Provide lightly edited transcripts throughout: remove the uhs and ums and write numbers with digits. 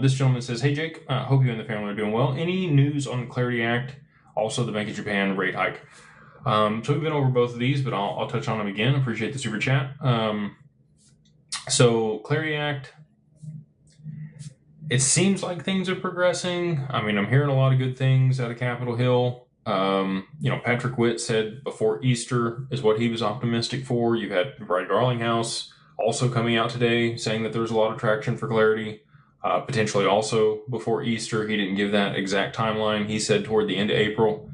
This gentleman says, "Hey Jake, hope you and the family are doing well. Any news on the Clarity Act? Also the Bank of Japan rate hike." So we've been over both of these, but I'll touch on them again. Appreciate the super chat. So Clarity Act, it seems like things are progressing. I mean, I'm hearing a lot of good things out of Capitol Hill. Patrick Witt said before Easter is what he was optimistic for. You've had Brad Garlinghouse also coming out today saying that there's a lot of traction for Clarity. Potentially also before Easter. He didn't give that exact timeline. He said toward the end of April.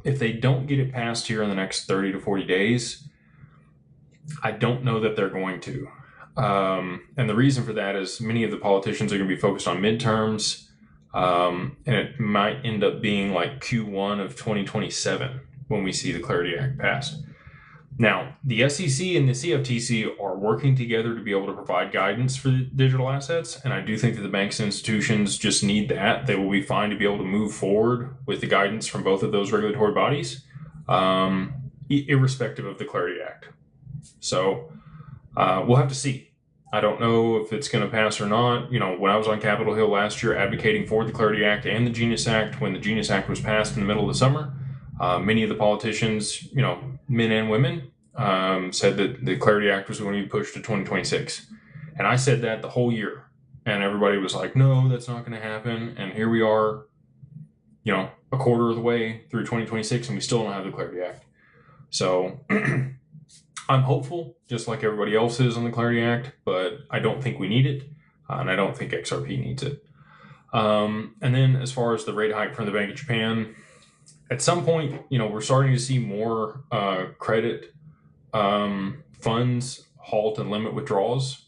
If they don't get it passed here in the next 30 to 40 days, I don't know that they're going to. And the reason for that is many of the politicians are going to be focused on midterms, and it might end up being like Q1 of 2027 when we see the Clarity Act passed. Now, the SEC and the CFTC are working together to be able to provide guidance for digital assets, and I do think that the banks and institutions just need that. They will be fine to be able to move forward with the guidance from both of those regulatory bodies, irrespective of the Clarity Act. So we'll have to see. I don't know if it's going to pass or not. When I was on Capitol Hill last year advocating for the Clarity Act and the Genius Act, when the Genius Act was passed in the middle of the summer, many of the politicians, men and women, said that the Clarity Act was going to be pushed to 2026. And I said that the whole year. And everybody was like, no, that's not going to happen. And here we are, a quarter of the way through 2026, and we still don't have the Clarity Act. So I'm hopeful, just like everybody else is on the Clarity Act, but I don't think we need it. And I don't think XRP needs it. And then as far as the rate hike from the Bank of Japan, at some point, we're starting to see more credit funds halt and limit withdrawals